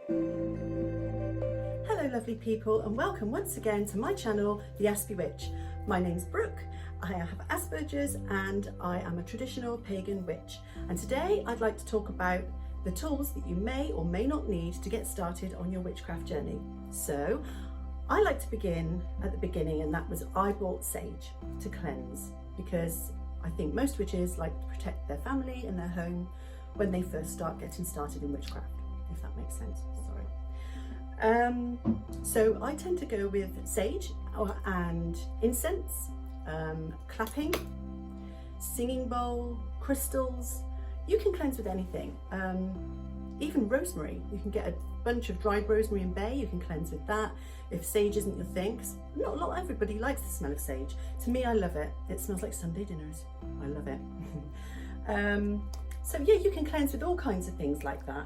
Hello lovely people, and welcome once again to my channel, The Aspie Witch. My name's Brooke, I have Asperger's and I am a traditional pagan witch. And today I'd like to talk about the tools that you may or may not need to get started on your witchcraft journey. So I like to begin at the beginning, and that was I bought sage to cleanse, because I think most witches like to protect their family and their home when they first start getting started in witchcraft, if that makes sense. So I tend to go with sage and incense, clapping, singing bowl, crystals. You can cleanse with anything, even rosemary. You can get a bunch of dried rosemary and bay, you can cleanse with that if sage isn't your thing, 'cause not everybody likes the smell of sage. To me, I love it. It smells like Sunday dinners. I love it. So yeah, you can cleanse with all kinds of things like that.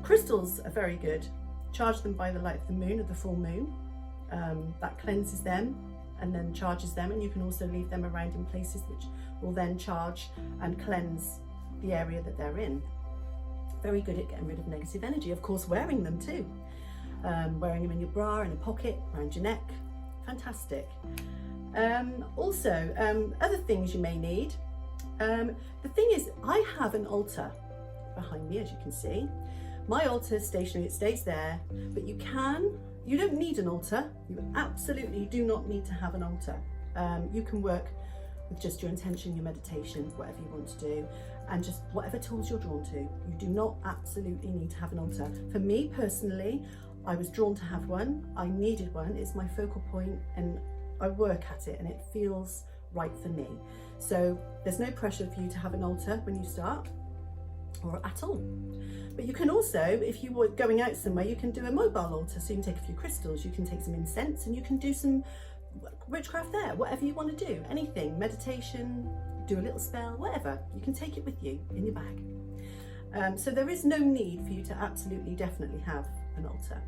Crystals are very good. Charge them by the light of the moon or the full moon. That cleanses them and then charges them, and you can also leave them around in places which will then charge and cleanse the area that they're in. Very good at getting rid of negative energy. Of course, wearing them too. Wearing them in your bra, in a pocket, around your neck. Fantastic. Also, other things you may need. The thing is, I have an altar behind me, as you can see. My altar is stationary, it stays there, but you don't need an altar. You absolutely do not need to have an altar. You can work with just your intention, your meditation, whatever you want to do, and just whatever tools you're drawn to. You do not absolutely need to have an altar. For me personally, I was drawn to have one. I needed one. It's my focal point and I work at it and it feels right for me. So there's no pressure for you to have an altar when you start, or at all. But you can also, if you were going out somewhere, you can do a mobile altar. So you can take a few crystals, you can take some incense, and you can do some witchcraft there, whatever you want to do, anything, meditation, do a little spell, whatever. You can take it with you in your bag. So there is no need for you to absolutely, definitely have an altar.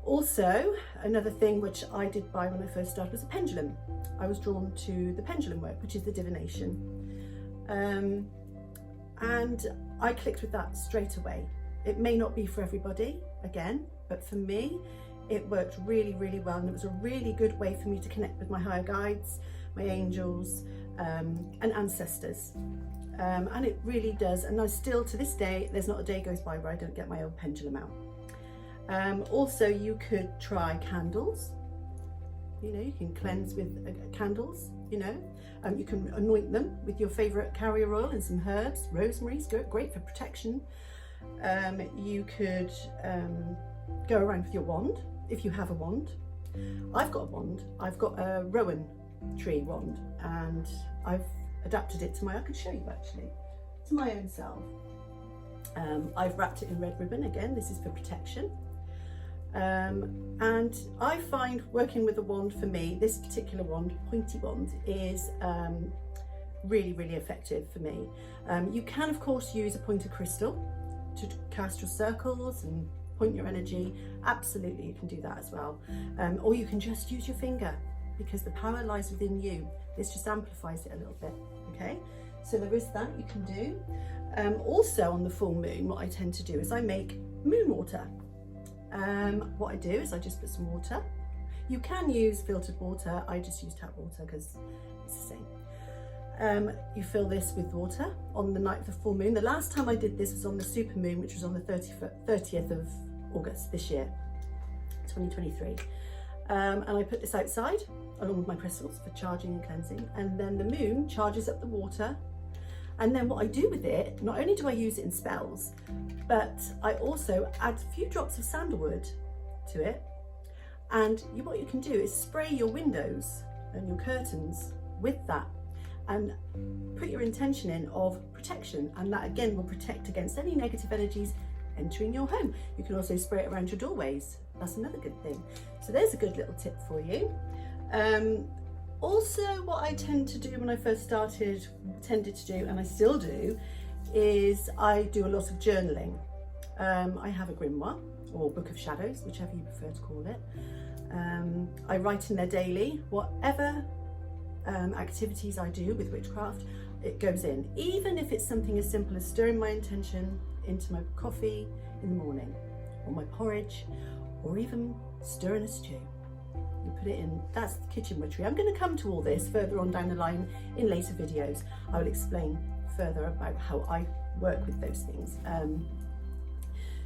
Also, another thing which I did buy when I first started was a pendulum. I was drawn to the pendulum work, which is the divination. And I clicked with that straight away. It may not be for everybody, again, but for me, it worked really, really well. And it was a really good way for me to connect with my higher guides, my angels, and ancestors. And it really does. And I still, to this day, there's not a day goes by where I don't get my old pendulum out. Also, you could try candles. You know, you can cleanse with candles, you know. You can anoint them with your favourite carrier oil and some herbs. Rosemary's great for protection. You could go around with your wand, if you have a wand. I've got a wand. I've got a rowan tree wand, and I've adapted it to I could show you actually, to my own self. I've wrapped it in red ribbon, again, this is for protection. And I find working with a wand, for me, this particular wand, pointy wand, is really, really effective for me. You can of course use a pointed crystal to cast your circles and point your energy. Absolutely, you can do that as well. Or you can just use your finger, because the power lies within you. This just amplifies it a little bit, okay? So there is that you can do. Also on the full moon, what I tend to do is I make moon water. What I do is I just put some water. You can use filtered water. I just use tap water because it's the same. You fill this with water on the night of the full moon. The last time I did this was on the super moon, which was on the 30th of August this year, 2023. And I put this outside along with my crystals for charging and cleansing. And then the moon charges up the water. And then what I do with it, not only do I use it in spells, but I also add a few drops of sandalwood to it. And what you can do is spray your windows and your curtains with that, and put your intention in of protection. And that again will protect against any negative energies entering your home. You can also spray it around your doorways. That's another good thing. So there's a good little tip for you. Also, what I tend to do when I first tended to do, and I still do, is I do a lot of journaling. I have a grimoire, or book of shadows, whichever you prefer to call it. I write in there daily, whatever activities I do with witchcraft. it goes in, even if it's something as simple as stirring my intention into my coffee in the morning, or my porridge, or even stirring a stew. You put it in, that's kitchen witchery. I'm going to come to all this further on down the line in later videos. I will explain further about how I work with those things.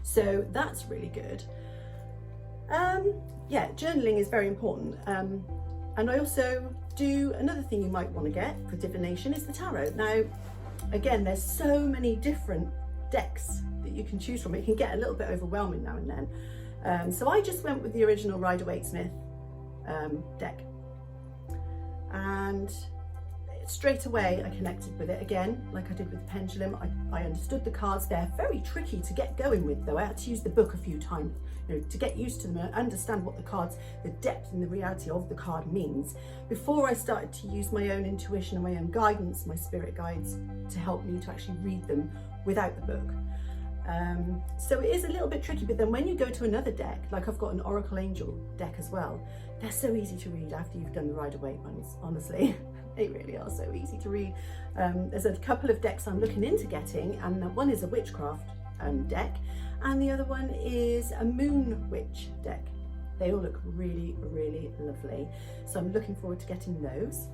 So that's really good. Yeah, journaling is very important. And I also do, another thing you might want to get for divination is the tarot. Now, again, there's so many different decks that you can choose from. It can get a little bit overwhelming now and then. So I just went with the original Rider-Waite-Smith deck, and straight away I connected with it again, like I did with the pendulum. I understood the cards. They're very tricky to get going with though. I had to use the book a few times, you know, to get used to them and understand what the cards, the depth and the reality of the card means, before I started to use my own intuition and my own guidance, my spirit guides, to help me to actually read them without the book. So it is a little bit tricky, but then when you go to another deck, like I've got an Oracle Angel deck as well, they're so easy to read after you've done the Rider-Waite ones, honestly. They really are so easy to read. There's a couple of decks I'm looking into getting, and one is a Witchcraft deck, and the other one is a Moon Witch deck. They all look really, really lovely. So I'm looking forward to getting those.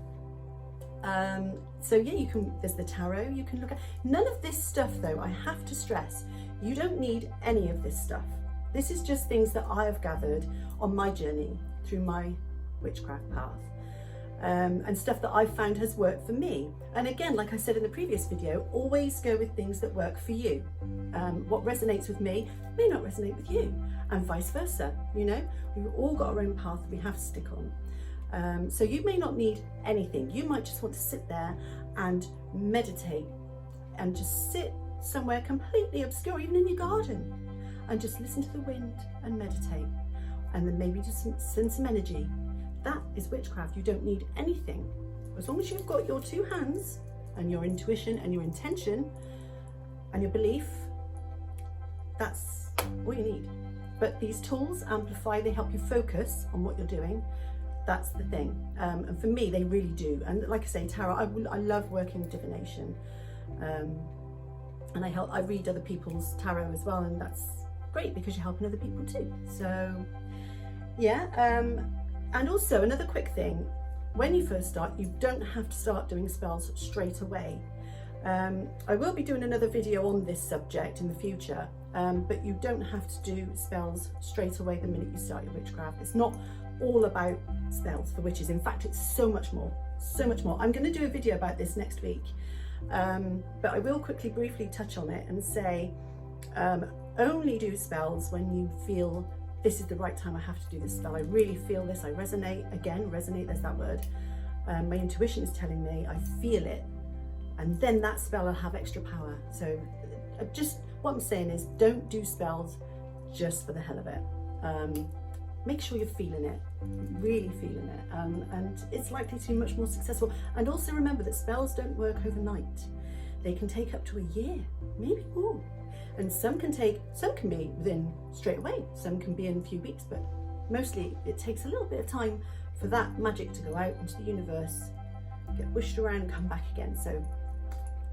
So yeah, there's the tarot you can look at. None of this stuff though, I have to stress, you don't need any of this stuff. This is just things that I have gathered on my journey through my witchcraft path. And stuff that I've found has worked for me. And again, like I said in the previous video, always go with things that work for you. What resonates with me may not resonate with you, and vice versa. You know, we've all got our own path that we have to stick on. So you may not need anything. You might just want to sit there and meditate, and just sit somewhere completely obscure, even in your garden, and just listen to the wind and meditate, and then maybe just send some energy. That is witchcraft. You don't need anything. As long as you've got your two hands and your intuition and your intention and your belief, that's all you need. But these tools amplify, they help you focus on what you're doing. That's the thing. And for me, they really do. And like I say, tarot, I love working with divination. And I read other people's tarot as well, and that's great because you're helping other people too. So yeah. And also another quick thing, when you first start, you don't have to start doing spells straight away. I will be doing another video on this subject in the future, but you don't have to do spells straight away the minute you start your witchcraft. It's not all about spells for witches. In fact, it's so much more, so much more. I'm going to do a video about this next week, but I will briefly touch on it and say, only do spells when you feel this is the right time. I have to do this spell. I really feel this. I resonate. Again, resonate, there's that word. My intuition is telling me, I feel it. And then that spell will have extra power. So just what I'm saying is, don't do spells just for the hell of it. Make sure you're feeling it, really feeling it. And it's likely to be much more successful. And also remember that spells don't work overnight. They can take up to a year, maybe more. And some can be within straight away, some can be in a few weeks, but mostly it takes a little bit of time for that magic to go out into the universe, get whooshed around and come back again. So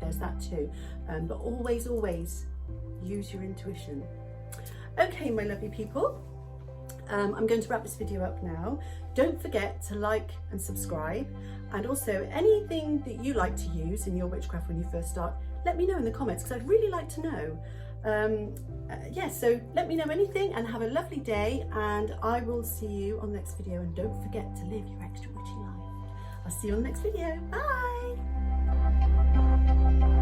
there's that too. But always, always use your intuition. Okay, my lovely people, I'm going to wrap this video up now. Don't forget to like and subscribe, and also anything that you like to use in your witchcraft when you first start, let me know in the comments, because I'd really like to know. Yeah, so let me know anything, and have a lovely day, and I will see you on the next video. And don't forget to live your extra witchy life. I'll see you on the next video. Bye.